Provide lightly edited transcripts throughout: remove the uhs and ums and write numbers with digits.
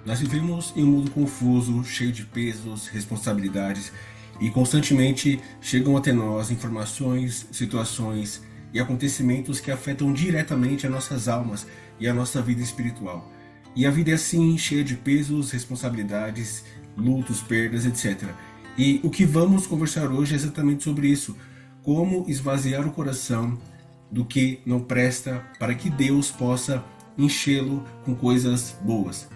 Nós vivemos em um mundo confuso, cheio de pesos, responsabilidades e constantemente chegam até nós informações, situações e acontecimentos que afetam diretamente as nossas almas e a nossa vida espiritual. E a vida é assim, cheia de pesos, responsabilidades, lutos, perdas, etc. E o que vamos conversar hoje é exatamente sobre isso: como esvaziar o coração do que não presta para que Deus possa enchê-lo com coisas boas.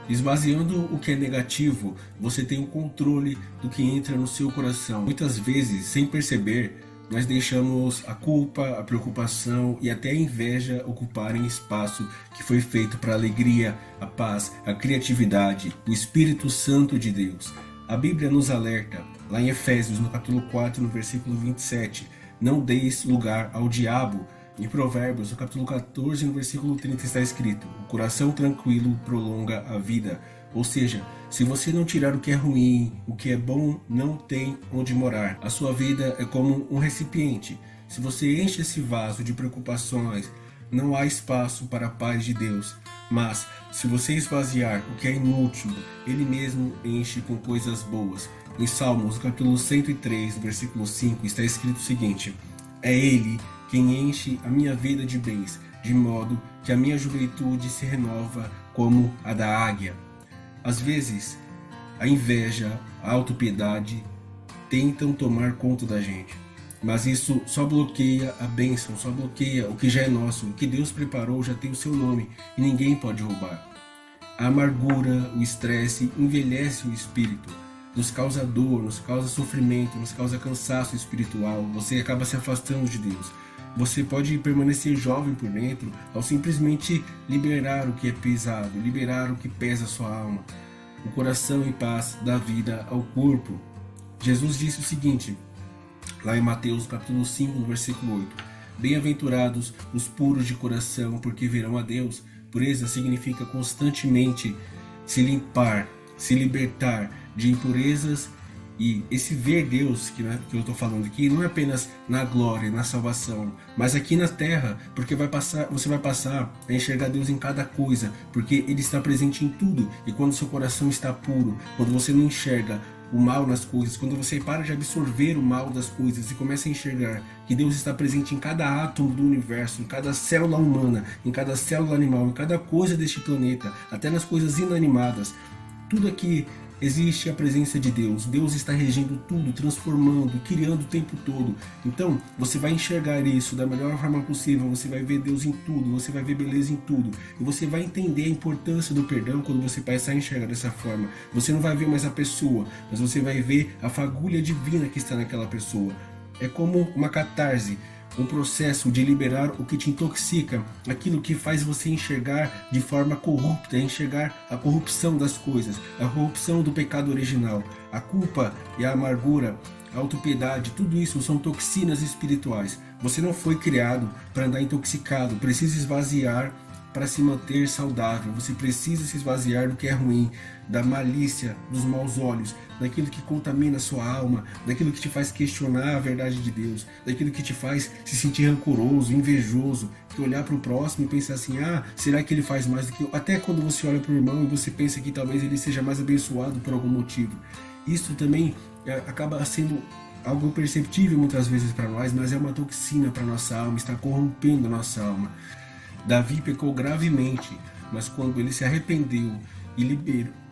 Esvaziando o que é negativo, você tem o controle do que entra no seu coração. Muitas vezes, sem perceber, nós deixamos a culpa, a preocupação e até a inveja ocuparem espaço que foi feito para a alegria, a paz, a criatividade, o Espírito Santo de Deus. A Bíblia nos alerta, lá em Efésios, no capítulo 4, no versículo 27, não deis lugar ao diabo. Em Provérbios, no capítulo 14, no versículo 30, está escrito: o coração tranquilo prolonga a vida. Ou seja, se você não tirar o que é ruim, o que é bom não tem onde morar. A sua vida é como um recipiente. Se você enche esse vaso de preocupações, não há espaço para a paz de Deus. Mas, se você esvaziar o que é inútil, Ele mesmo enche com coisas boas. Em Salmos, capítulo 103, versículo 5, está escrito o seguinte: é Ele quem enche a minha vida de bens, de modo que a minha juventude se renova como a da águia. Às vezes, a inveja, a autopiedade tentam tomar conta da gente, mas isso só bloqueia a bênção, só bloqueia o que já é nosso. O que Deus preparou já tem o seu nome e ninguém pode roubar. A amargura, o estresse envelhece o espírito, nos causa dor, nos causa sofrimento, nos causa cansaço espiritual. Você acaba se afastando de Deus. Você pode permanecer jovem por dentro ao simplesmente liberar o que é pesado, liberar o que pesa a sua alma. O coração em paz dá vida ao corpo. Jesus disse o seguinte, lá em Mateus capítulo 5, no versículo 8: bem-aventurados os puros de coração, porque verão a Deus. Pureza significa constantemente se limpar, se libertar de impurezas. E esse ver Deus que eu estou falando aqui não é apenas na glória, na salvação, mas aqui na terra, porque você vai passar a enxergar Deus em cada coisa, porque Ele está presente em tudo. E quando seu coração está puro, quando você não enxerga o mal nas coisas, quando você para de absorver o mal das coisas e começa a enxergar que Deus está presente em cada átomo do universo, em cada célula humana, em cada célula animal, em cada coisa deste planeta, até nas coisas inanimadas, tudo aqui existe a presença de Deus. Deus está regendo tudo, transformando, criando o tempo todo. Então, você vai enxergar isso da melhor forma possível. Você vai ver Deus em tudo, você vai ver beleza em tudo. E você vai entender a importância do perdão quando você passar a enxergar dessa forma. Você não vai ver mais a pessoa, mas você vai ver a fagulha divina que está naquela pessoa. É como uma catarse, um processo de liberar o que te intoxica, aquilo que faz você enxergar de forma corrupta, enxergar a corrupção das coisas, a corrupção do pecado original. A culpa e a amargura, a autopiedade, tudo isso são toxinas espirituais. Você não foi criado para andar intoxicado, precisa esvaziar para se manter saudável. Você precisa se esvaziar do que é ruim, da malícia, dos maus olhos, daquilo que contamina a sua alma, daquilo que te faz questionar a verdade de Deus, daquilo que te faz se sentir rancoroso, invejoso, que olhar para o próximo e pensar assim: ah, será que ele faz mais do que eu? Até quando você olha para o irmão e você pensa que talvez ele seja mais abençoado por algum motivo. Isso também acaba sendo algo perceptível muitas vezes para nós, mas é uma toxina para nossa alma, está corrompendo a nossa alma. Davi pecou gravemente, mas quando ele se arrependeu e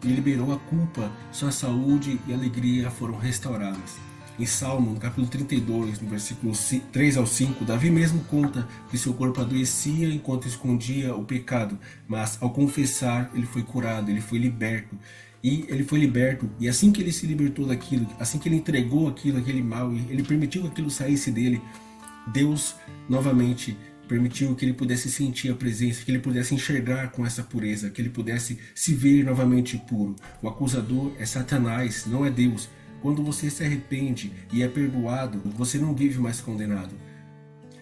liberou a culpa, sua saúde e alegria foram restauradas. Em Salmo, no capítulo 32, no versículo 3 ao 5, Davi mesmo conta que seu corpo adoecia enquanto escondia o pecado, mas ao confessar ele foi curado, ele foi liberto. E assim que ele se libertou daquilo, assim que ele entregou aquilo, aquele mal, e ele permitiu que aquilo saísse dele, Deus novamente permitiu que ele pudesse sentir a presença, que ele pudesse enxergar com essa pureza, que ele pudesse se ver novamente puro. O acusador é Satanás, não é Deus. Quando você se arrepende e é perdoado, você não vive mais condenado.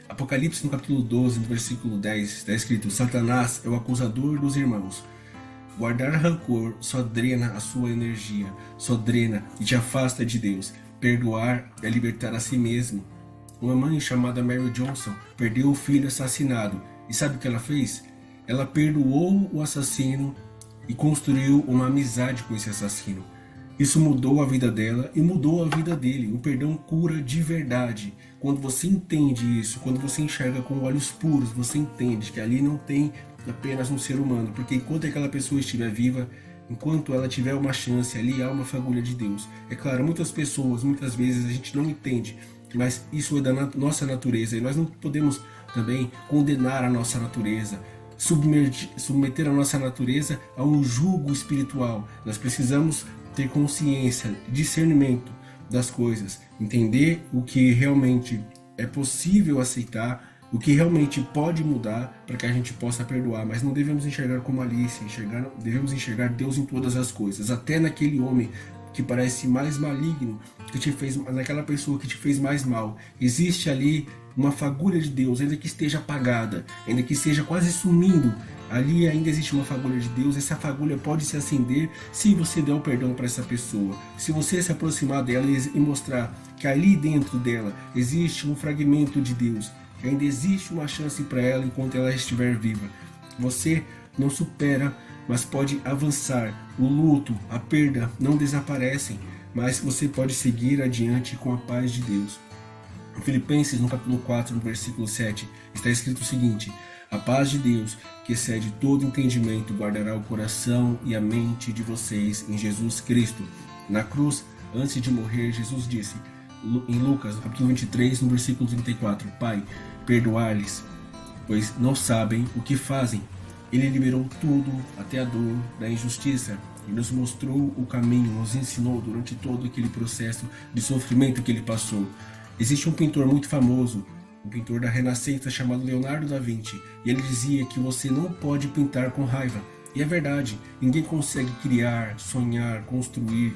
Apocalipse, no capítulo 12, no versículo 10, está escrito: Satanás é o acusador dos irmãos. Guardar rancor só drena a sua energia, só drena e te afasta de Deus. Perdoar é libertar a si mesmo. Uma mãe chamada Mary Johnson perdeu o filho assassinado. E sabe o que ela fez? Ela perdoou o assassino e construiu uma amizade com esse assassino. Isso mudou a vida dela e mudou a vida dele. O perdão cura de verdade. Quando você entende isso, quando você enxerga com olhos puros, você entende que ali não tem apenas um ser humano, porque enquanto aquela pessoa estiver viva, enquanto ela tiver uma chance, ali há uma fagulha de Deus. É claro, muitas pessoas, muitas vezes a gente não entende, mas isso é da nossa natureza e nós não podemos também condenar a nossa natureza, submeter a nossa natureza a um jugo espiritual. Nós precisamos ter consciência, discernimento das coisas, entender o que realmente é possível aceitar, o que realmente pode mudar para que a gente possa perdoar, mas não devemos enxergar como Alice, devemos enxergar Deus em todas as coisas, até naquele homem que parece mais maligno, que te fez, naquela pessoa que te fez mais mal. Existe ali uma fagulha de Deus, ainda que esteja apagada, ainda que esteja quase sumindo, ali ainda existe uma fagulha de Deus. Essa fagulha pode se acender se você der o perdão para essa pessoa, se você se aproximar dela e mostrar que ali dentro dela existe um fragmento de Deus, que ainda existe uma chance para ela enquanto ela estiver viva. Você não supera, mas pode avançar. O luto, a perda não desaparecem, mas você pode seguir adiante com a paz de Deus. Em Filipenses, no capítulo 4, no versículo 7, está escrito o seguinte: a paz de Deus, que excede todo entendimento, guardará o coração e a mente de vocês em Jesus Cristo. Na cruz, antes de morrer, Jesus disse, em Lucas, capítulo 23, no versículo 34, Pai, perdoar-lhes, pois não sabem o que fazem. Ele liberou tudo, até a dor da injustiça, e nos mostrou o caminho, nos ensinou durante todo aquele processo de sofrimento que ele passou. Existe um pintor muito famoso, um pintor da Renascença chamado Leonardo da Vinci, e ele dizia que você não pode pintar com raiva. E é verdade, ninguém consegue criar, sonhar, construir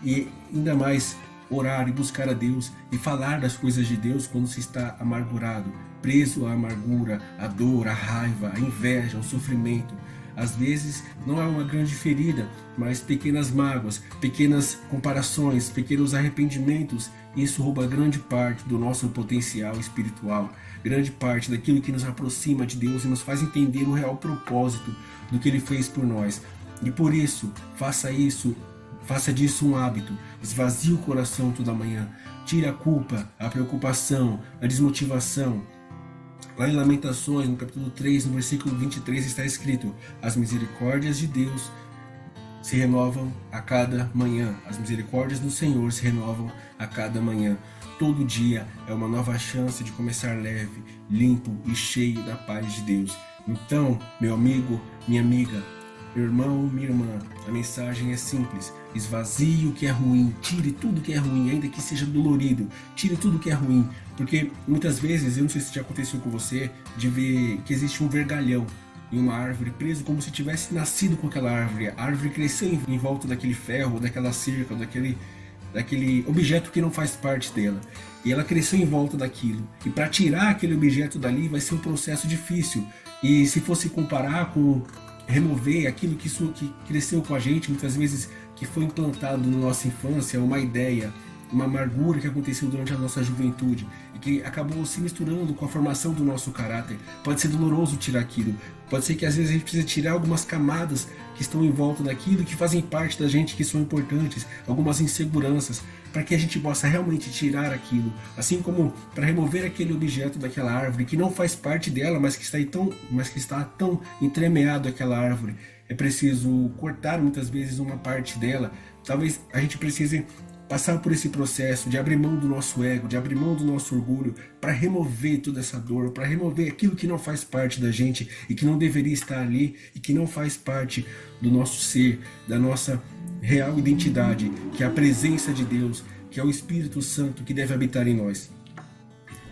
e ainda mais orar e buscar a Deus e falar das coisas de Deus quando se está amargurado, preso à amargura, à dor, à raiva, à inveja, ao sofrimento. Às vezes não é uma grande ferida, mas pequenas mágoas, pequenas comparações, pequenos arrependimentos, isso rouba grande parte do nosso potencial espiritual, grande parte daquilo que nos aproxima de Deus e nos faz entender o real propósito do que Ele fez por nós. E por isso, faça disso um hábito, esvazie o coração toda manhã, tire a culpa, a preocupação, a desmotivação. Lá em Lamentações, no capítulo 3, no versículo 23, está escrito: as misericórdias de Deus se renovam a cada manhã. As misericórdias do Senhor se renovam a cada manhã. Todo dia é uma nova chance de começar leve, limpo e cheio da paz de Deus. Então, meu amigo, minha amiga, meu irmão, minha irmã, a mensagem é simples: esvazie o que é ruim, tire tudo que é ruim, ainda que seja dolorido, tire tudo que é ruim, porque muitas vezes, eu não sei se já aconteceu com você, de ver que existe um vergalhão em uma árvore preso como se tivesse nascido com aquela árvore. A árvore cresceu em volta daquele ferro, daquela cerca, daquele objeto que não faz parte dela. E ela cresceu em volta daquilo. E para tirar aquele objeto dali vai ser um processo difícil. E se fosse comparar com remover aquilo que cresceu com a gente, muitas vezes que foi implantado na nossa infância, uma ideia, uma amargura que aconteceu durante a nossa juventude e que acabou se misturando com a formação do nosso caráter. Pode ser doloroso tirar aquilo, pode ser que às vezes a gente precisa tirar algumas camadas que estão em volta daquilo, que fazem parte da gente, que são importantes, algumas inseguranças, para que a gente possa realmente tirar aquilo, assim como para remover aquele objeto daquela árvore que não faz parte dela, mas que está tão entremeado aquela árvore. É preciso cortar muitas vezes uma parte dela. Talvez a gente precise passar por esse processo de abrir mão do nosso ego, de abrir mão do nosso orgulho, para remover toda essa dor, para remover aquilo que não faz parte da gente e que não deveria estar ali e que não faz parte do nosso ser, da nossa real identidade, que é a presença de Deus, que é o Espírito Santo que deve habitar em nós.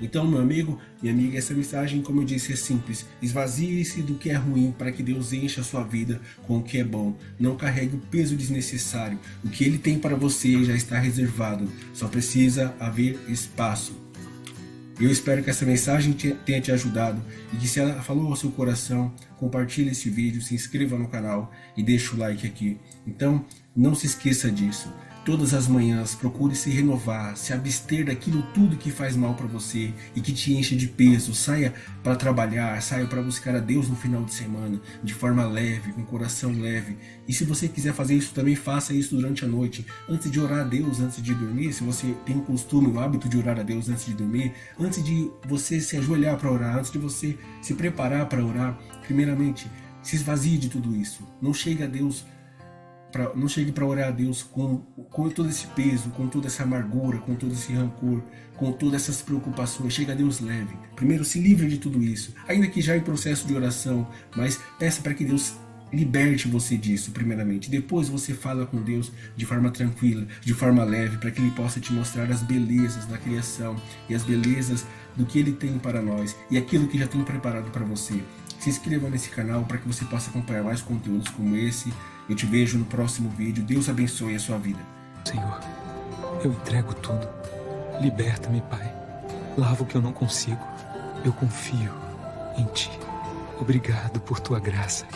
Então, meu amigo, minha amiga, essa mensagem, como eu disse, é simples. Esvazie-se do que é ruim para que Deus encha a sua vida com o que é bom. Não carregue o peso desnecessário. O que Ele tem para você já está reservado. Só precisa haver espaço. Eu espero que essa mensagem tenha te ajudado e que, se ela falou ao seu coração, compartilhe esse vídeo, se inscreva no canal e deixe o like aqui. Então, não se esqueça disso. Todas as manhãs, procure se renovar, se abster daquilo tudo que faz mal para você e que te enche de peso. Saia para trabalhar, saia para buscar a Deus no final de semana, de forma leve, com coração leve. E se você quiser fazer isso também, faça isso durante a noite, antes de orar a Deus, antes de dormir. Se você tem o costume, o hábito de orar a Deus antes de dormir, antes de você se ajoelhar para orar, antes de você se preparar para orar, primeiramente, se esvazie de tudo isso. Não chegue a Deus não chegue para orar a Deus com todo esse peso, com toda essa amargura, com todo esse rancor, com todas essas preocupações. Chega a Deus leve. Primeiro, se livre de tudo isso, ainda que já em processo de oração, mas peça para que Deus liberte você disso, primeiramente. Depois você fala com Deus de forma tranquila, de forma leve, para que Ele possa te mostrar as belezas da criação e as belezas do que Ele tem para nós e aquilo que já tem preparado para você. Se inscreva nesse canal para que você possa acompanhar mais conteúdos como esse. Eu te vejo no próximo vídeo. Deus abençoe a sua vida. Senhor, eu entrego tudo. Liberta-me, Pai. Lava o que eu não consigo. Eu confio em Ti. Obrigado por Tua graça.